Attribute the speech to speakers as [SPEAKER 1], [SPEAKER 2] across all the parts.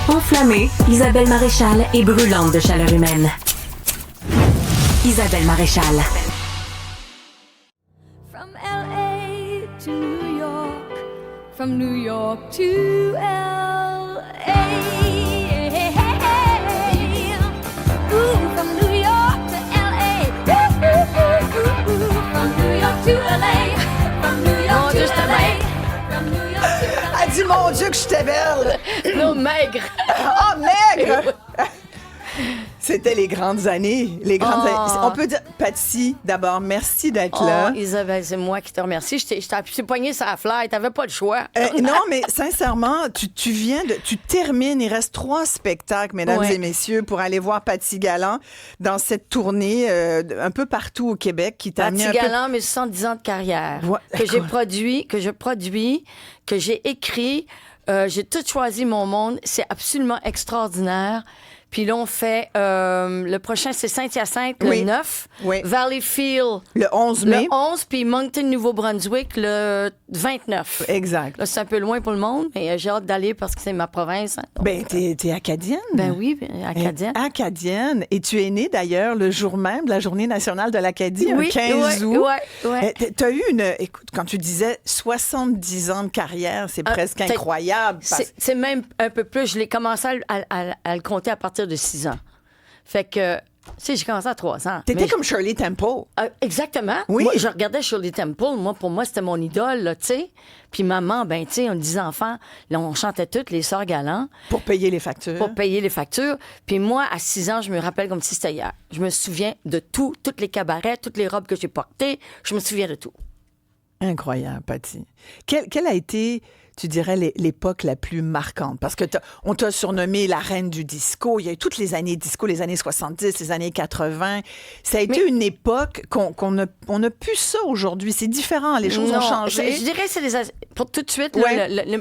[SPEAKER 1] Enflammée, Isabelle Maréchal est brûlante de chaleur humaine. Isabelle Maréchal.
[SPEAKER 2] From LA to New York, from New York to LA. Ooh, from New York to LA. From New York to LA. From New York to LA. From New York to LA.
[SPEAKER 3] Elle dit, mon Dieu, que j'étais belle!
[SPEAKER 4] Non, maigre.
[SPEAKER 3] Oh, maigre! C'était les grandes années. On peut dire, Patsy, d'abord, merci d'être là.
[SPEAKER 4] Isabelle, c'est moi qui te remercie. Je t'ai poigné sur la fleur. T'avais pas le choix.
[SPEAKER 3] Non, mais sincèrement, tu termines, il reste 3 spectacles, mesdames et messieurs, pour aller voir Patsy Galland dans cette tournée un peu partout au Québec qui t'a amené
[SPEAKER 4] Patsy Galland, mes 70 ans de carrière, que je produis, que j'ai écrit. J'ai tout choisi mon monde. C'est absolument extraordinaire. Puis là, on fait... le prochain, c'est Saint-Hyacinthe, le 9.
[SPEAKER 3] Oui.
[SPEAKER 4] Valleyfield.
[SPEAKER 3] Le 11 mai.
[SPEAKER 4] Le 11, puis Moncton, Nouveau-Brunswick, le 29.
[SPEAKER 3] Exact.
[SPEAKER 4] Là, c'est un peu loin pour le monde, mais j'ai hâte d'aller parce que c'est ma province. Hein, donc,
[SPEAKER 3] t'es acadienne?
[SPEAKER 4] Ben oui, acadienne.
[SPEAKER 3] Acadienne. Et tu es née, d'ailleurs, le jour même de la Journée nationale de l'Acadie,
[SPEAKER 4] oui,
[SPEAKER 3] le 15 août.
[SPEAKER 4] Oui.
[SPEAKER 3] T'as eu écoute, quand tu disais 70 ans de carrière, c'est presque incroyable.
[SPEAKER 4] C'est même un peu plus. Je l'ai commencé à le compter à partir de 6 ans. Fait que, tu sais, j'ai commencé à 3 ans.
[SPEAKER 3] T'étais comme Shirley Temple.
[SPEAKER 4] Exactement.
[SPEAKER 3] Oui.
[SPEAKER 4] Moi, je regardais Shirley Temple. Pour moi, c'était mon idole, là, tu sais. Puis maman, ben, tu sais, on 10 enfants, là, on chantait toutes les sœurs Galland.
[SPEAKER 3] Pour payer les factures.
[SPEAKER 4] Puis moi, à 6 ans, je me rappelle comme si c'était hier. Je me souviens de tout, tous les cabarets, toutes les robes que j'ai portées. Je me souviens de tout.
[SPEAKER 3] Incroyable, Patsy. Quelle a été, tu dirais, l'époque la plus marquante? Parce que on t'a surnommé la reine du disco. Il y a eu toutes les années disco, les années 70, les années 80. Ça a été une époque qu'on n'a plus ça aujourd'hui. C'est différent, les choses ont changé.
[SPEAKER 4] Je dirais que c'est pour tout de suite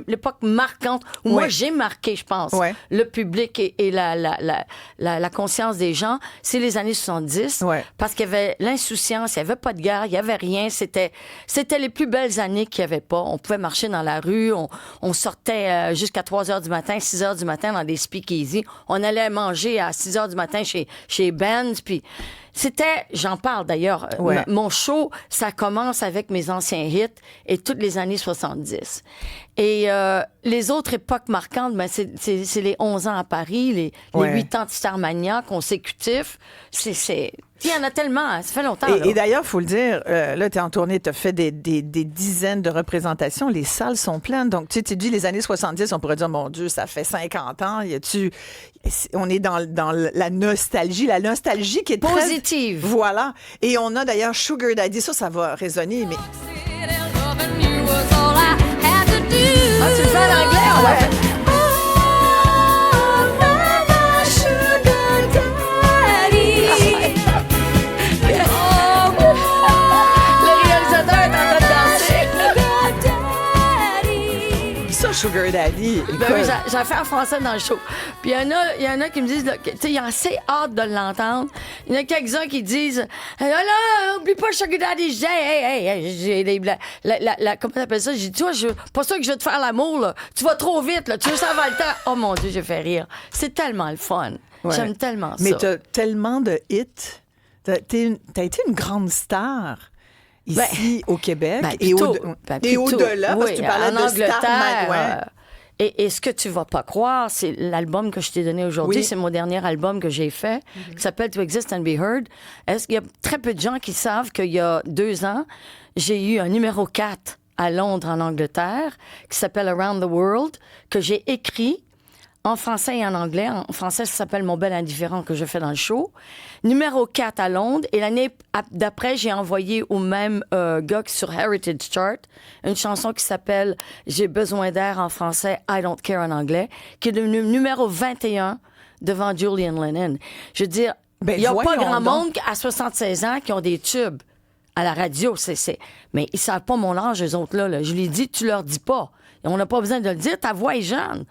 [SPEAKER 4] l'époque marquante où moi, j'ai marqué, je pense, le public et la conscience des gens. C'est les années 70. Parce qu'il y avait l'insouciance, il n'y avait pas de guerre, il n'y avait rien. C'était les plus belles années qu'il n'y avait pas. On pouvait marcher dans la rue, on sortait jusqu'à 3 h du matin, 6 h du matin dans des speakeasy. On allait manger à 6 h du matin chez Ben's. Puis c'était, j'en parle d'ailleurs, mon show, ça commence avec mes anciens hits et toutes les années 70. Et les autres époques marquantes, ben, c'est les 11 ans à Paris, les 8 ans de Starmania consécutifs. Il y en a tellement, ça fait longtemps.
[SPEAKER 3] Et d'ailleurs, il faut le dire, là, tu es en tournée, tu as fait des dizaines de représentations, les salles sont pleines. Donc, tu dis les années 70, on pourrait dire, mon Dieu, ça fait 50 ans. On est dans la nostalgie qui est
[SPEAKER 4] positive.
[SPEAKER 3] Voilà. Et on a d'ailleurs Sugar Daddy, ça va résonner, mais...
[SPEAKER 4] Ah, tu le fais en anglais?
[SPEAKER 3] Sugar Daddy.
[SPEAKER 4] Ben oui, j'en fais en français dans le show. Puis il y en a qui me disent, tu sais, ils ont assez hâte de l'entendre. Il y en a quelques-uns qui disent, là, oublie pas Sugar Daddy. Je dis, comment t'appelles ça? J'ai dit, toi, pas sûr que je vais te faire l'amour, là. Tu vas trop vite, là. Tu veux ça va le temps. Oh mon Dieu, j'ai fait rire. C'est tellement le fun. J'aime tellement ça.
[SPEAKER 3] Mais t'as tellement de hits. T'as été une grande star. Ici, au Québec, et au-delà, parce que tu parlais
[SPEAKER 4] en
[SPEAKER 3] de
[SPEAKER 4] Angleterre. Et ce que tu vas pas croire, c'est l'album que je t'ai donné aujourd'hui. C'est mon dernier album que j'ai fait, qui s'appelle To Exist and Be Heard. Est-ce qu'il y a très peu de gens qui savent qu'il y a 2 ans, j'ai eu un numéro 4 à Londres, en Angleterre, qui s'appelle Around the World, que j'ai écrit en français et en anglais. En français, ça s'appelle Mon bel indifférent, que je fais dans le show. Numéro 4 à Londres. Et l'année d'après, j'ai envoyé au même gars sur Heritage Chart une chanson qui s'appelle J'ai besoin d'air en français, I don't care en anglais, qui est devenue numéro 21 devant Julian Lennon. Je veux dire, il n'y a pas grand monde à 76 ans qui ont des tubes à la radio. Mais ils ne savent pas mon âge, eux autres, là. Je lui dis, tu leur dis pas. Et on n'a pas besoin de le dire, ta voix est jeune.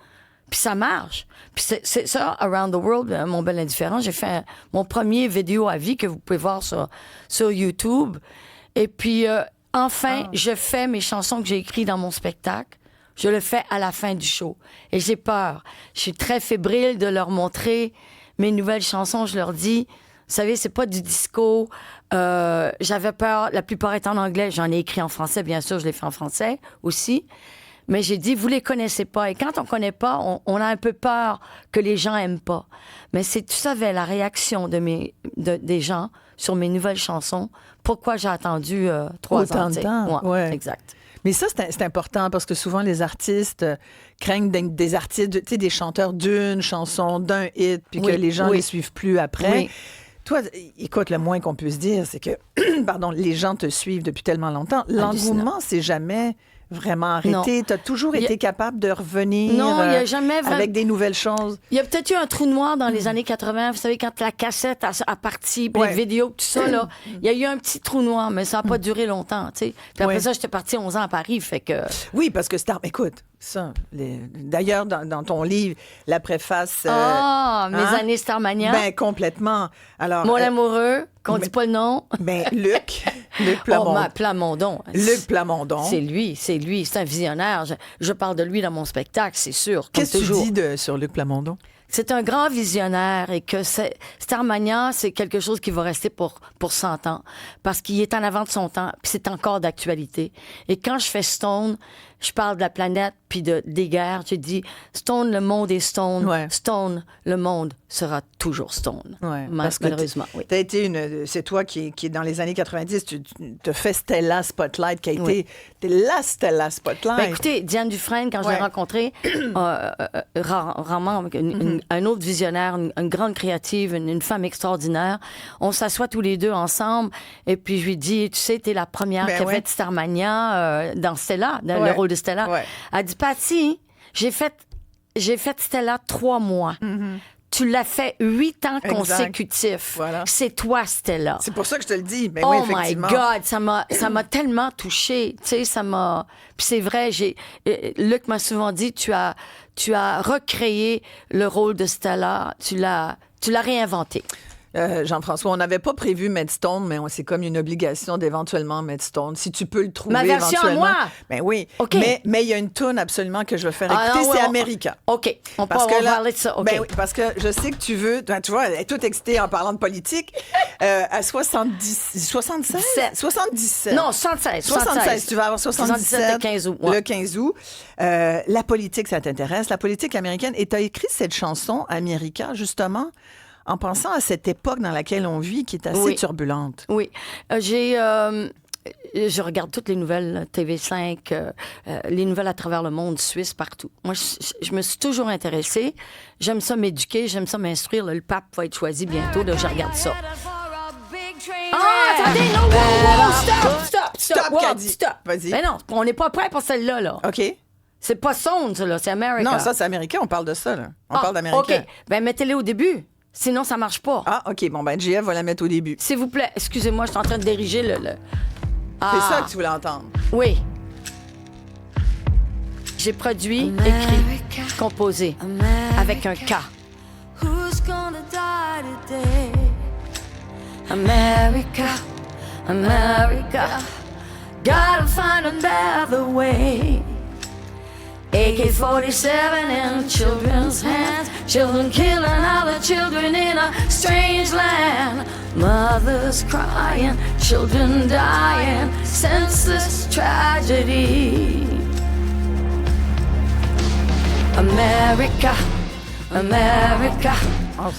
[SPEAKER 4] Puis ça marche. Puis c'est ça, Around the World, Mon bel indifférent. J'ai fait mon premier vidéo à vie que vous pouvez voir sur YouTube. Et puis, enfin, je fais mes chansons que j'ai écrites dans mon spectacle. Je le fais à la fin du show. Et j'ai peur. Je suis très fébrile de leur montrer mes nouvelles chansons. Je leur dis, vous savez, c'est pas du disco. J'avais peur. La plupart étant en anglais. J'en ai écrit en français, bien sûr. Je l'ai fait en français aussi. Mais j'ai dit, vous les connaissez pas. Et quand on connaît pas, on a un peu peur que les gens aiment pas. Mais si tu savais la réaction des gens sur mes nouvelles chansons, pourquoi j'ai attendu 3 ans?
[SPEAKER 3] Autant de temps, ouais.
[SPEAKER 4] Exact.
[SPEAKER 3] Mais ça, c'est important parce que souvent, les artistes craignent des artistes, tu sais, des chanteurs d'une chanson, d'un hit, puis que les gens ne les suivent plus après.
[SPEAKER 4] Oui.
[SPEAKER 3] Toi, écoute, le moins qu'on puisse dire, c'est que, pardon, les gens te suivent depuis tellement longtemps. L'engouement, c'est jamais vraiment arrêté. Tu as toujours été capable de revenir avec des nouvelles choses.
[SPEAKER 4] Il y a peut-être eu un trou noir dans les années 80. Vous savez, quand la cassette a parti, puis les vidéos, tout ça, là, il y a eu un petit trou noir, mais ça n'a pas duré longtemps, tu sais. Puis après ça, j'étais partie 11 ans à Paris, fait que...
[SPEAKER 3] Oui, parce que écoute, ça, d'ailleurs, dans ton livre, la préface...
[SPEAKER 4] mes années Starmania.
[SPEAKER 3] Ben, complètement. Alors,
[SPEAKER 4] Mon amoureux, qu'on dit pas le nom.
[SPEAKER 3] Ben, Luc Plamondon.
[SPEAKER 4] Plamondon.
[SPEAKER 3] Luc Plamondon.
[SPEAKER 4] C'est lui, c'est un visionnaire. Je parle de lui dans mon spectacle, c'est sûr.
[SPEAKER 3] Qu'est-ce que tu dis sur Luc Plamondon?
[SPEAKER 4] C'est un grand visionnaire et que Starmania, c'est quelque chose qui va rester pour 100 ans parce qu'il est en avant de son temps puis c'est encore d'actualité. Et quand je fais Stone, je parle de la planète puis des guerres. Je dis Stone, le monde est Stone.
[SPEAKER 3] Ouais.
[SPEAKER 4] Stone, le monde sera toujours Stone.
[SPEAKER 3] Ouais,
[SPEAKER 4] malheureusement, oui.
[SPEAKER 3] T'as été c'est toi qui dans les années 90, tu te fais Stella Spotlight, qui a été la Stella Spotlight.
[SPEAKER 4] Ben, écoutez, Diane Dufresne, quand je l'ai rencontrée, rarement, un autre visionnaire, une grande créative, une femme extraordinaire, on s'assoit tous les deux ensemble et puis je lui dis, tu sais, t'es la première qui a fait Starmania dans Stella, dans le rôle de Stella. Ouais. Elle dit, Patty, j'ai fait Stella 3 mois. Tu l'as fait 8 ans consécutifs. Voilà. C'est toi, Stella.
[SPEAKER 3] C'est pour ça que je te le dis. Ben oui, effectivement.
[SPEAKER 4] My God, ça m'a tellement touchée. Tu sais, ça m'a... Puis c'est vrai, Luc m'a souvent dit, tu as recréé le rôle de Stella. Tu l'as réinventé.
[SPEAKER 3] Jean-François, on n'avait pas prévu mettre Stone, mais c'est comme une obligation d'éventuellement mettre Stone. Si tu peux le trouver
[SPEAKER 4] ma version
[SPEAKER 3] éventuellement.
[SPEAKER 4] À moi?
[SPEAKER 3] Ben oui.
[SPEAKER 4] Okay.
[SPEAKER 3] Mais il y a une toune absolument que je veux faire écouter, c'est America.
[SPEAKER 4] OK. On peut parler de ça. Okay.
[SPEAKER 3] Ben oui, parce que je sais que tu veux... Tu vois, elle est toute excitée en parlant de politique. À 77?
[SPEAKER 4] Non, 76.
[SPEAKER 3] 76. Tu vas avoir 77
[SPEAKER 4] le 15 août. Ouais.
[SPEAKER 3] Le 15 août. La politique, ça t'intéresse. La politique américaine. Et tu as écrit cette chanson, America, justement, en pensant à cette époque dans laquelle on vit, qui est assez turbulente.
[SPEAKER 4] Oui. Je regarde toutes les nouvelles, TV5, les nouvelles à travers le monde, Suisse, partout. Moi, je me suis toujours intéressée. J'aime ça m'éduquer, j'aime ça m'instruire. Le pape va être choisi bientôt. Là, je regarde ça. Attendez,
[SPEAKER 3] Stop, Caddy.
[SPEAKER 4] Stop.
[SPEAKER 3] Vas-y.
[SPEAKER 4] Mais non, on n'est pas prêt pour celle-là, là.
[SPEAKER 3] OK.
[SPEAKER 4] C'est pas Sonde, ça, là. C'est America.
[SPEAKER 3] Non, ça, c'est américain. On parle de ça, là. On parle d'Américain.
[SPEAKER 4] OK. Ben, mettez-les au début. Sinon, ça marche pas.
[SPEAKER 3] Ah, OK. Bon, ben, JF va la mettre au début.
[SPEAKER 4] S'il vous plaît. Excusez-moi, je suis en train de diriger le...
[SPEAKER 3] C'est ça que tu voulais entendre.
[SPEAKER 4] Oui. J'ai produit, écrit, composé, avec un K.
[SPEAKER 2] Who's gonna die today?
[SPEAKER 4] America, America, gotta find another way. AK-47 in children's hands, children killing other children in a strange land. Mothers crying, children dying, senseless tragedy. America, America,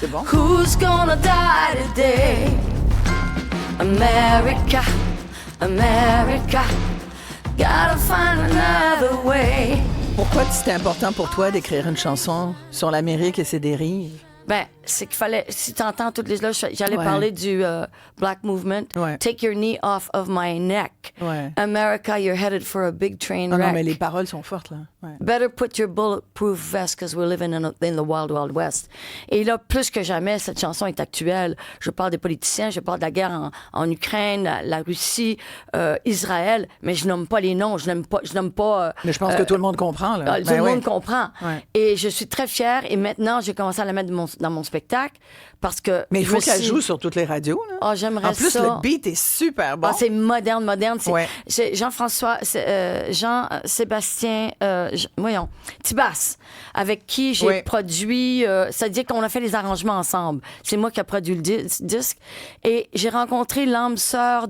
[SPEAKER 3] c'est bon.
[SPEAKER 4] Who's gonna die today? America, America, gotta find another way.
[SPEAKER 3] Pourquoi c'était important pour toi d'écrire une chanson sur l'Amérique et ses dérives?
[SPEAKER 4] Ben, c'est qu'il fallait, si tu entends toutes les là, j'allais parler du Black Movement.
[SPEAKER 3] Ouais.
[SPEAKER 4] Take your knee off of my neck.
[SPEAKER 3] Ouais.
[SPEAKER 4] America, you're headed for a big train wreck.
[SPEAKER 3] Non, mais les paroles sont fortes, là. Ouais.
[SPEAKER 4] Better put your bulletproof vest because we're living in the Wild Wild West. Et là, plus que jamais, cette chanson est actuelle. Je parle des politiciens, je parle de la guerre en Ukraine, la Russie, Israël, mais je nomme pas les noms, je nomme pas.
[SPEAKER 3] Mais je pense que tout le monde comprend, là.
[SPEAKER 4] Tout le monde comprend.
[SPEAKER 3] Ouais.
[SPEAKER 4] Et je suis très fière. Et maintenant, j'ai commencé à la mettre dans mon spectacle. spectacle parce que...
[SPEAKER 3] Mais il faut qu'elle joue sur toutes les radios. Là.
[SPEAKER 4] Ah, j'aimerais
[SPEAKER 3] en plus,
[SPEAKER 4] ça.
[SPEAKER 3] le beat est super bon.
[SPEAKER 4] Ah, c'est moderne.
[SPEAKER 3] Ouais.
[SPEAKER 4] Jean-François, Jean-Sébastien, voyons, Tibas, avec qui j'ai produit, c'est-à-dire qu'on a fait les arrangements ensemble. C'est moi qui ai produit le disque. Et j'ai rencontré l'âme sœur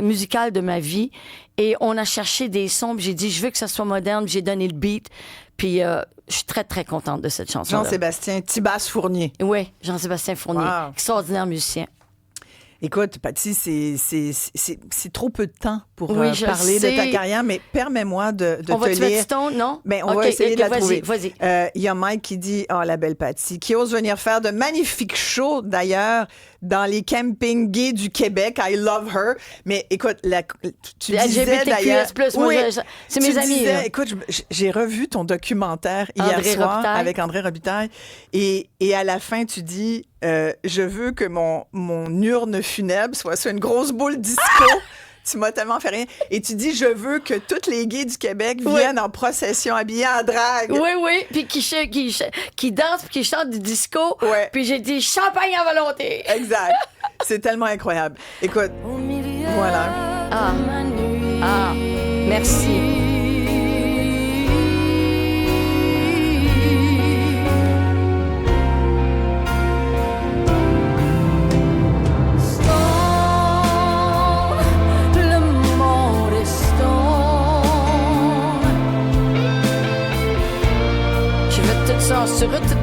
[SPEAKER 4] musicale de ma vie. Et on a cherché des sons. J'ai dit, je veux que ça soit moderne. J'ai donné le beat. Puis je suis très, très contente de cette chanson-là.
[SPEAKER 3] Jean-Sébastien Tibas Fournier.
[SPEAKER 4] Oui, Jean-Sébastien Fournier.
[SPEAKER 3] Wow.
[SPEAKER 4] Extraordinaire musicien.
[SPEAKER 3] Écoute, Patty, c'est trop peu de temps pour
[SPEAKER 4] Oui, je
[SPEAKER 3] parler
[SPEAKER 4] sais.
[SPEAKER 3] de ta carrière, mais permets-moi de
[SPEAKER 4] On va
[SPEAKER 3] te
[SPEAKER 4] te mettre
[SPEAKER 3] lire.
[SPEAKER 4] Stone, non?
[SPEAKER 3] Ben, on va essayer de la trouver.
[SPEAKER 4] Vas-y.
[SPEAKER 3] Il y a Mike qui dit, la belle Patty, qui ose venir faire de magnifiques shows, d'ailleurs, dans les campings gays du Québec. I love her. Mais écoute, tu disais d'ailleurs...
[SPEAKER 4] C'est mes amis.
[SPEAKER 3] Disais, écoute, j'ai revu ton documentaire hier soir avec André Robitaille. Et à la fin, tu dis, je veux que mon urne funèbre soit sur une grosse boule disco. Tu m'as tellement fait rire. Et tu dis, je veux que toutes les gays du Québec viennent en procession habillés en drague.
[SPEAKER 4] Oui. Puis qui dansent, puis qui chantent du disco.
[SPEAKER 3] Ouais.
[SPEAKER 4] Puis j'ai dit, champagne à volonté.
[SPEAKER 3] Exact. C'est tellement incroyable. Écoute, voilà.
[SPEAKER 4] Merci.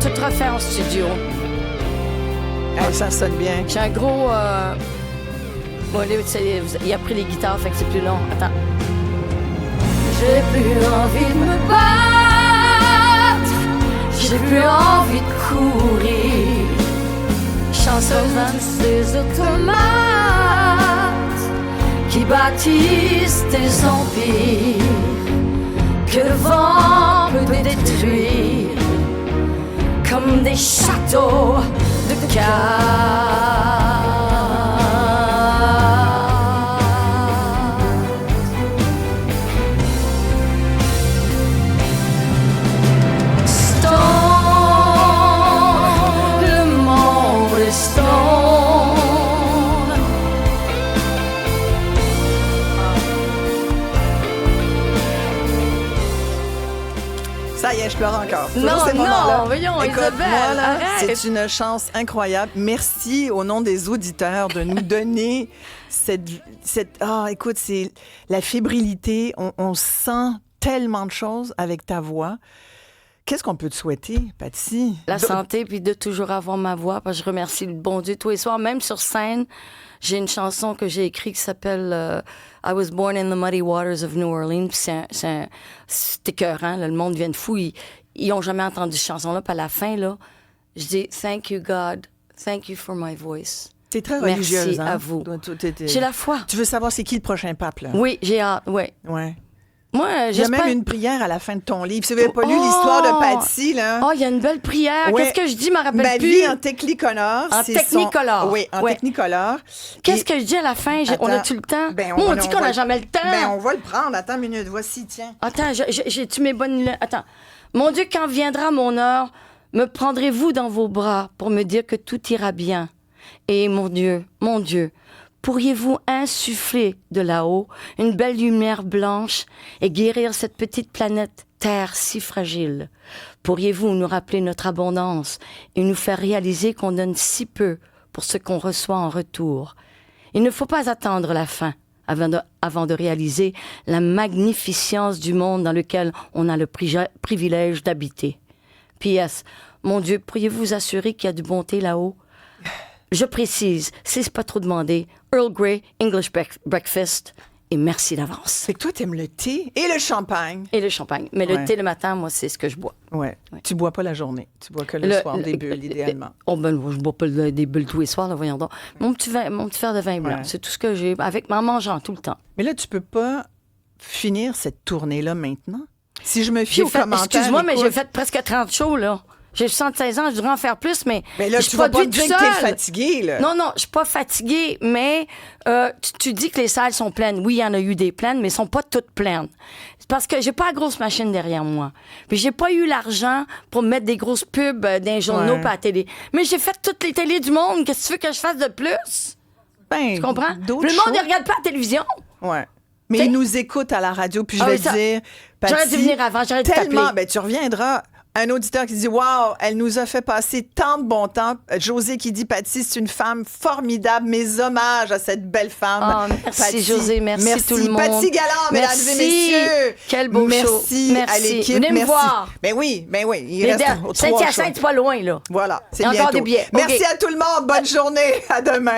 [SPEAKER 4] Tout refaire en studio.
[SPEAKER 3] Ça sonne bien.
[SPEAKER 4] J'ai un gros... il a pris les guitares, fait que c'est plus long. Attends.
[SPEAKER 2] J'ai plus envie de me battre. J'ai plus envie de courir. Chanceuse de ces automates qui bâtissent des empires que le vent peut détruire comme des châteaux de Stone, le monde est stone.
[SPEAKER 3] Ça y est, je pleure encore.
[SPEAKER 4] Non, voyons,
[SPEAKER 3] écoute,
[SPEAKER 4] Isabelle,
[SPEAKER 3] moi, là,
[SPEAKER 4] arrête.
[SPEAKER 3] c'est une chance incroyable. Merci au nom des auditeurs de nous donner cette écoute, c'est la fébrilité. On sent tellement de choses avec ta voix. Qu'est-ce qu'on peut te souhaiter, Patty?
[SPEAKER 4] La santé, puis de toujours avoir ma voix. Parce que je remercie le bon Dieu tous les soirs. Même sur scène, j'ai une chanson que j'ai écrite qui s'appelle I Was Born in the Muddy Waters of New Orleans. C'est écœurant, là, le monde vient de fou. Ils n'ont jamais entendu cette chanson-là. Puis à la fin, là, je dis « Thank you, God. Thank you for my voice. »
[SPEAKER 3] T'es très religieuse,
[SPEAKER 4] Merci
[SPEAKER 3] hein?
[SPEAKER 4] à vous.
[SPEAKER 3] T'es...
[SPEAKER 4] J'ai la foi.
[SPEAKER 3] Tu veux savoir c'est qui le prochain pape, là?
[SPEAKER 4] Oui, j'ai hâte, oui.
[SPEAKER 3] Ouais.
[SPEAKER 4] Moi,
[SPEAKER 3] Il y a
[SPEAKER 4] j'espère...
[SPEAKER 3] même une prière à la fin de ton livre. Si vous n'avez pas lu l'histoire de Patty, là...
[SPEAKER 4] Oh, il y a une belle prière.
[SPEAKER 3] Ouais.
[SPEAKER 4] Qu'est-ce que je dis? Je me rappelle
[SPEAKER 3] Ma
[SPEAKER 4] plus.
[SPEAKER 3] vie en technicolor.
[SPEAKER 4] En technicolor.
[SPEAKER 3] Oui, en
[SPEAKER 4] Ouais.
[SPEAKER 3] technicolor.
[SPEAKER 4] Qu'est-ce que je dis à la fin? On
[SPEAKER 3] Attends.
[SPEAKER 4] a-tu le temps?
[SPEAKER 3] Ben,
[SPEAKER 4] Moi, on dit qu'on n'a jamais le temps.
[SPEAKER 3] Ben, on va le prendre. Attends une minute. Voici, tiens.
[SPEAKER 4] Attends, j'ai-tu mes bonnes... Attends. Mon Dieu, quand viendra mon heure, me prendrez-vous dans vos bras pour me dire que tout ira bien? Et mon Dieu, pourriez-vous insuffler de là-haut une belle lumière blanche et guérir cette petite planète Terre si fragile? Pourriez-vous nous rappeler notre abondance et nous faire réaliser qu'on donne si peu pour ce qu'on reçoit en retour? Il ne faut pas attendre la fin avant de réaliser la magnificence du monde dans lequel on a le privilège d'habiter. P.S. Mon Dieu, pourriez-vous vous assurer qu'il y a du bon thé là-haut? Je précise, si c'est pas trop demandé, Earl Grey, English breakfast, et merci d'avance.
[SPEAKER 3] C'est que toi, t'aimes le thé et le champagne.
[SPEAKER 4] Et le champagne. Mais le thé le matin, moi, c'est ce que je bois.
[SPEAKER 3] Ouais. Tu bois pas la journée. Tu bois que le soir des bulles, idéalement.
[SPEAKER 4] Oh ben, je bois pas des bulles tous les soirs, là, voyons donc. Mon petit verre de vin blanc, c'est tout ce que j'ai, en mangeant tout le temps.
[SPEAKER 3] Mais là, tu peux pas finir cette tournée-là maintenant? Si je me fie aux commentaires...
[SPEAKER 4] Excuse-moi, mais j'ai fait presque 30 shows, là. J'ai 76 ans, je devrais en faire plus, mais
[SPEAKER 3] là,
[SPEAKER 4] je
[SPEAKER 3] tu vas pas
[SPEAKER 4] produis
[SPEAKER 3] me dire
[SPEAKER 4] tout
[SPEAKER 3] que t'es
[SPEAKER 4] seul.
[SPEAKER 3] fatiguée, là.
[SPEAKER 4] Non, je suis pas fatiguée, mais tu dis que les salles sont pleines. Oui, il y en a eu des pleines, mais elles sont pas toutes pleines. C'est parce que j'ai pas la grosse machine derrière moi. Puis j'ai pas eu l'argent pour mettre des grosses pubs dans les journaux et à la télé. Mais j'ai fait toutes les télés du monde. Qu'est-ce que tu veux que je fasse de plus?
[SPEAKER 3] Ben,
[SPEAKER 4] Tu comprends?
[SPEAKER 3] d'autres
[SPEAKER 4] Le monde ne
[SPEAKER 3] shows.
[SPEAKER 4] regarde pas la télévision.
[SPEAKER 3] Ouais. Mais
[SPEAKER 4] T'sais-
[SPEAKER 3] ils nous écoutent à la radio, puis je
[SPEAKER 4] Ah
[SPEAKER 3] vais
[SPEAKER 4] oui, ça-
[SPEAKER 3] dire...
[SPEAKER 4] J'aurais
[SPEAKER 3] Patsy,
[SPEAKER 4] dû venir avant, j'aurais dû
[SPEAKER 3] tellement,
[SPEAKER 4] t'appeler.
[SPEAKER 3] ben tu reviendras. Un auditeur qui dit « Wow, elle nous a fait passer tant de bon temps. » José qui dit « Patsy, c'est une femme formidable. Mes hommages à cette belle femme.
[SPEAKER 4] Oh, merci, José. Merci tout le monde.
[SPEAKER 3] Patsy Galland, mesdames et messieurs.
[SPEAKER 4] Quel beau show.
[SPEAKER 3] Merci à l'équipe.
[SPEAKER 4] Venez me
[SPEAKER 3] Merci.
[SPEAKER 4] voir.
[SPEAKER 3] Ben oui. Il reste trois
[SPEAKER 4] Saint-Hyacinthe,
[SPEAKER 3] shows.
[SPEAKER 4] c'est pas loin, là.
[SPEAKER 3] Voilà, c'est
[SPEAKER 4] Il y a
[SPEAKER 3] bientôt.
[SPEAKER 4] encore des billets.
[SPEAKER 3] Merci
[SPEAKER 4] OK.
[SPEAKER 3] à tout le monde. Bonne journée. À demain.